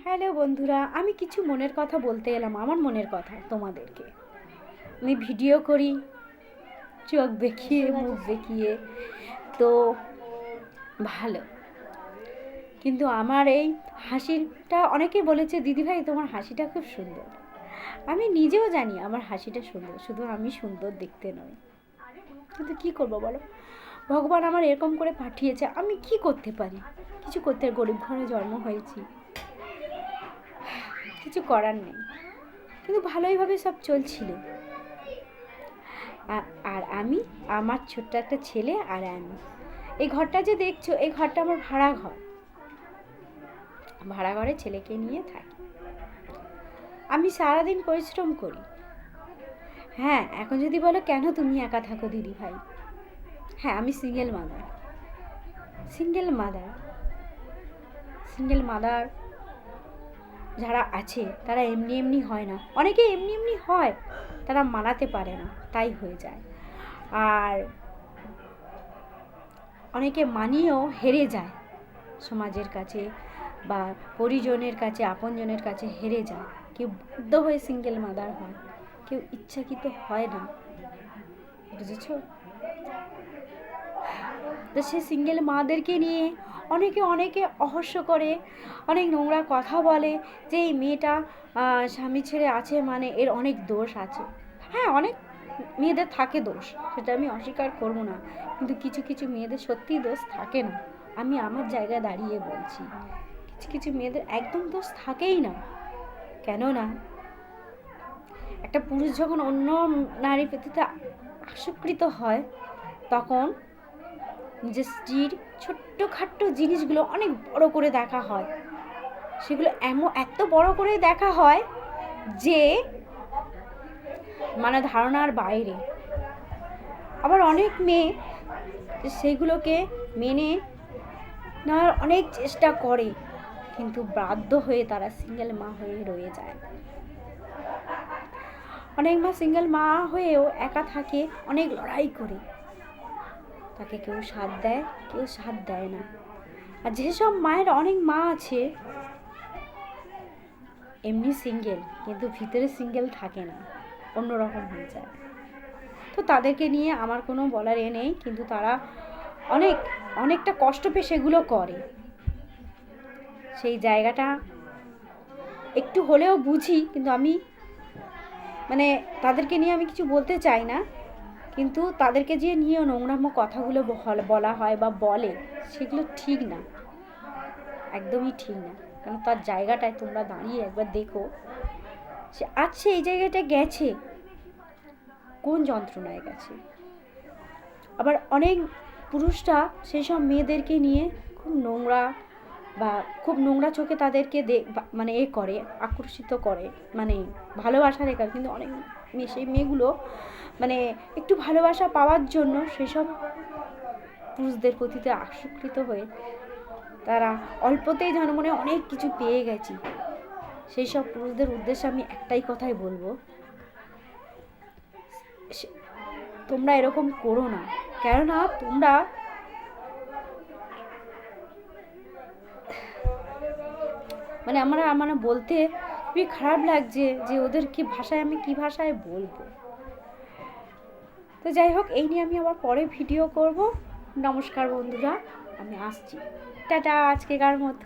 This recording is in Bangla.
হ্যালো বন্ধুরা, আমি কিছু মনের কথা বলতে এলাম, আমার মনের কথা তোমাদেরকে। আমি ভিডিও করি চোখ বেঁকিয়ে মুখ বেঁকিয়ে, তো ভালো, কিন্তু আমার এই হাসিটা অনেকেই বলেছে দিদিভাই তোমার হাসিটা খুব সুন্দর। আমি নিজেও জানি আমার হাসিটা সুন্দর, শুধু আমি সুন্দর দেখতে নয়। কিন্তু কি করবো বলো, ভগবান আমার এরকম করে পাঠিয়েছে, আমি কি করতে পারি? কিছু করতে, গরিব ঘরে জন্ম হয়েছি, কিছু করার নেই। কিন্তু ভালোইভাবে সব চলছিল। আর আমি, আমার ছোট্ট একটা ছেলে আর আমি, এই ঘরটা যে দেখছো, এই ঘরটা আমার ভাড়া ঘর। ভাড়া ঘরে ছেলেকে নিয়ে থাকি। আমি সারাদিন পরিশ্রম করি। হ্যাঁ, এখন যদি বলো কেন তুমি একা থাকো দিদি ভাই, হ্যাঁ আমি সিঙ্গেল মাদার। সিঙ্গেল মাদার যারা আছে তারা এমনি এমনি হয় না। অনেকে এমনি এমনি হয়, তারা মানাতে পারে না, তাই হয়ে যায়। আর অনেকে মানিয়েও হেরে যায় সমাজের কাছে বা পরিজনের কাছে, আপনজনের কাছে হেরে যায়। কেউ বাধ্য হয়ে সিঙ্গেল মাদার হয়, কেউ ইচ্ছাকৃত হয় না, বুঝেছ? তো সে সিঙ্গেল মাদেরকে নিয়ে অনেকে অহস্য করে, অনেক নোংরা কথা বলে যে এই মেয়েটা স্বামী ছেড়ে আছে মানে এর অনেক দোষ আছে। হ্যাঁ, অনেক মেয়েদের থাকে দোষ, সেটা আমি অস্বীকার করবো না, কিন্তু কিছু কিছু মেয়েদের সত্যিই দোষ থাকে না। আমি আমার জায়গায় দাঁড়িয়ে বলছি, কিছু কিছু মেয়েদের একদম দোষ থাকেই না। কেননা একটা পুরুষ যখন অন্য নারীর প্রতি আসক্ত হয়, তখন নিজের স্ত্রীর ছোট্টখাট্ট জিনিসগুলো অনেক বড় করে দেখা হয়। সেগুলো এত বড় করে দেখা হয় যে মানে ধারণার বাইরে। আবার অনেক মেয়ে সেইগুলোকে মেনে নেওয়ার অনেক চেষ্টা করে, কিন্তু বাধ্য হয়ে তারা সিঙ্গেল মা হয়ে রয়ে যায়। অনেক মা সিঙ্গেল মা হয়েও একা থাকে, অনেক লড়াই করে, তাকে কেউ সাথ দেয়, কেউ সাথ দেয় না। আর যেসব মায়ের অনেক মা আছে এমনি সিঙ্গেল, কিন্তু ভিতরে সিঙ্গেল থাকে না, অন্যরকম হয়ে যায়। তো তাদেরকে নিয়ে আমার কোনো বলার নেই, কিন্তু তারা অনেকটা কষ্ট পেয়ে সেগুলো করে। সেই জায়গাটা একটু হলেও বুঝি, কিন্তু আমি মানে তাদেরকে নিয়ে আমি কিছু বলতে চাই না। কিন্তু তাদেরকে যে নিয়ে নোংরামো কথাগুলো বলা হয় বা বলে, সেগুলো ঠিক না, একদমই ঠিক না। কারণ তার জায়গাটায় তোমরা দাঁড়িয়ে একবার দেখো, সে আছে এই জায়গাটায় গেছে, কোন যন্ত্রণায় গেছে। আবার অনেক পুরুষরা সেই সব মেয়েদেরকে নিয়ে খুব নোংরা বা খুব নোংরা চোখে তাদেরকে মানে করে, আকর্ষিত করে, মানে ভালোবাসা রেখা। কিন্তু অনেক সেই মেয়েগুলো মানে একটু ভালোবাসা পাওয়ার জন্য সেসব পুরুষদের প্রতিতে আসক্ত হয়ে তারা অল্পতেই যেন মনে অনেক কিছু পেয়ে গেছি। সেই সব পুরুষদের উদ্দেশ্যে আমি একটাই কথাই বলবো, তোমরা এরকম করো না। কেননা তোমরা আমার বলতে খুবই খারাপ লাগছে যে ওদের কি ভাষায়, আমি কি ভাষায় বলবো। তো যাই হোক, এই নিয়ে আমি আবার পরে ভিডিও করব। নমস্কার বন্ধুরা, আমি আসছি, টাটা আজকেকার মতো।